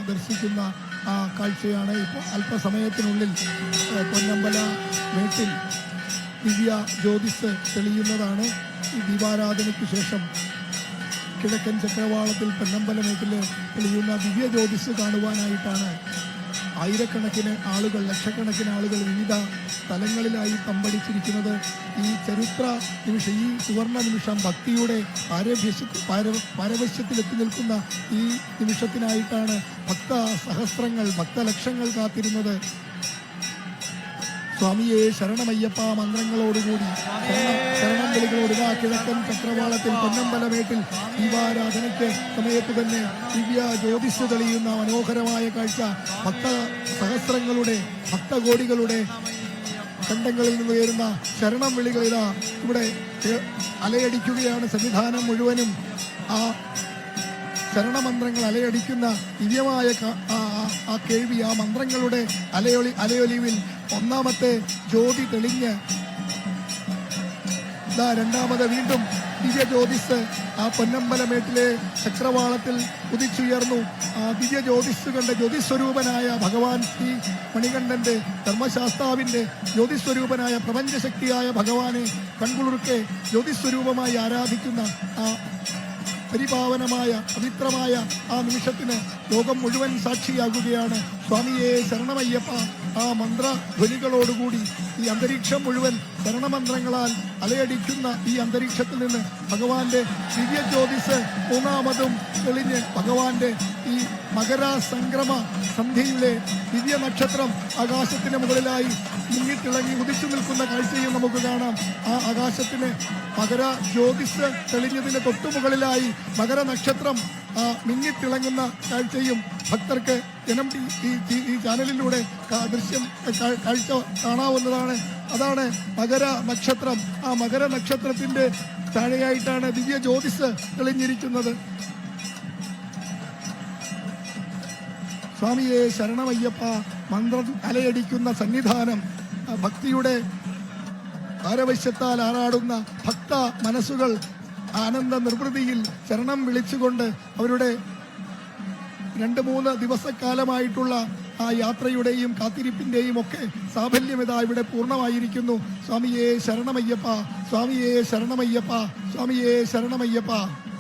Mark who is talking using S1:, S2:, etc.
S1: ദർശിക്കുന്ന ആ കാഴ്ചയാണ് ഇപ്പോൾ അല്പസമയത്തിനുള്ളിൽ പൊന്നമ്പല മേട്ടിൽ ദിവ്യ ജ്യോതിസ് തെളിയുന്നതാണ്. ഈ ദീപാരാധനയ്ക്ക് ശേഷം കിഴക്കൻ ചക്രവാളത്തിൽ പൊന്നമ്പല മേട്ടിൽ തെളിയുന്ന ദിവ്യ ജ്യോതിസ് കാണുവാനായിട്ടാണ് ആയിരക്കണക്കിന് ആളുകൾ, ലക്ഷക്കണക്കിന് ആളുകൾ വിവിധ സ്ഥലങ്ങളിലായി തമ്പടിച്ചിരിക്കുന്നത്. ഈ ചരിത്ര നിമിഷം, ഈ സുവർണ നിമിഷം, ഭക്തിയുടെ പാരവശ്യത്തിലെത്തി നിൽക്കുന്ന ഈ നിമിഷത്തിനായിട്ടാണ് ഭക്തസഹസ്രങ്ങൾ, ഭക്തലക്ഷങ്ങൾ കാത്തിരുന്നത്. സ്വാമിയെ ശരണമയ്യപ്പ മന്ത്രങ്ങളോടുകൂടി, ശരണം വിളികളോട് കിഴക്കൻ ചക്രവാളത്തിൽ പൊന്നമ്പലമേട്ടിൽ ദീപാരാധനയ്ക്ക് സമയത്ത് തന്നെ ദിവ്യ ജ്യോതിസ് തെളിയുന്ന മനോഹരമായ കാഴ്ച. ഭക്തസഹസ്രങ്ങളുടെ, ഭക്തകോടികളുടെ കണ്ടങ്ങളിൽ നിന്ന് ഉയരുന്ന ശരണം വിളികൾ ഇതാ ഇവിടെ അലയടിക്കുകയാണ്. സന്നിധാനം മുഴുവനും ആ ശരണമന്ത്രങ്ങൾ അലയടിക്കുന്ന ദിവ്യമായ ആ കേൾവി, ആ മന്ത്രങ്ങളുടെ അലയൊലിവിൽ ഒന്നാമത്തെ ജ്യോതി തെളിഞ്ഞ് രണ്ടാമത് വീണ്ടും ദിവ്യ ജ്യോതിസ് ആ പൊന്നമ്പലമേട്ടിലെ ചക്രവാളത്തിൽ ഉദിച്ചുയർന്നു. ആ ദിവ്യ ജ്യോതിസ് കണ്ട് ജ്യോതിസ്വരൂപനായ ഭഗവാൻ ശ്രീ മണികണ്ഠന്റെ, ധർമ്മശാസ്താവിന്റെ ജ്യോതിസ്വരൂപനായ പ്രപഞ്ചശക്തിയായ ഭഗവാനെ കൺകുളിർക്കെ ജ്യോതിസ്വരൂപമായി ആരാധിക്കുന്ന ആ പരിപാവനമായ പവിത്രമായ ആ നിമിഷത്തിന് ലോകം മുഴുവൻ സാക്ഷിയാകുകയാണ്. സ്വാമിയെ ശരണമയ്യപ്പ ആ മന്ത്രധ്വനികളോടുകൂടി ഈ അന്തരീക്ഷം മുഴുവൻ ശരണമന്ത്രങ്ങളാൽ അലയടിക്കുന്ന ഈ അന്തരീക്ഷത്തിൽ നിന്ന് ഭഗവാന്റെ ദിവ്യ ജ്യോതിസ് മൂന്നാമതും തെളിഞ്ഞ് ഭഗവാന്റെ ഈ മകര സംക്രമ സന്ധ്യയിലെ ദിവ്യ നക്ഷത്രം ആകാശത്തിന് മുകളിലായി മുങ്ങിത്തിളങ്ങി ഉദിച്ചു നിൽക്കുന്ന കാഴ്ചയും നമുക്ക് കാണാം. ആ ആകാശത്തിന് മകര ജ്യോതിസ് തെളിഞ്ഞതിന് തൊട്ടുമുകളിലായി മകര നക്ഷത്രം മിന്നിത്തിളങ്ങുന്ന കാഴ്ചയും ഭക്തർക്ക് ഈ ചാനലിലൂടെ കാഴ്ച കാണാവുന്നതാണ്. അതാണ് മകര നക്ഷത്രം. ആ മകര നക്ഷത്രത്തിന്റെ താഴെയായിട്ടാണ് ദിവ്യ ജ്യോതിസ് തെളിഞ്ഞിരിക്കുന്നത്. സ്വാമിയെ ശരണമയ്യപ്പ മന്ത്രം അലയടിക്കുന്ന സന്നിധാനം, ഭക്തിയുടെ പാരവശ്യത്താൽ ആറാടുന്ന ഭക്ത മനസ്സുകൾ ആനന്ദ നിർവൃതിയിൽ ശരണം വിളിച്ചുകൊണ്ട് അവരുടെ 2-3 ദിവസക്കാലമായിട്ടുള്ള ആ യാത്രയുടെയും കാത്തിരിപ്പിന്റെയും ഒക്കെ സാഫല്യം ഇതാ ഇവിടെ പൂർണ്ണമായിരിക്കുന്നു. സ്വാമിയെ ശരണമയ്യപ്പ, സ്വാമിയെ ശരണമയ്യപ്പ, സ്വാമിയെ ശരണമയ്യപ്പ.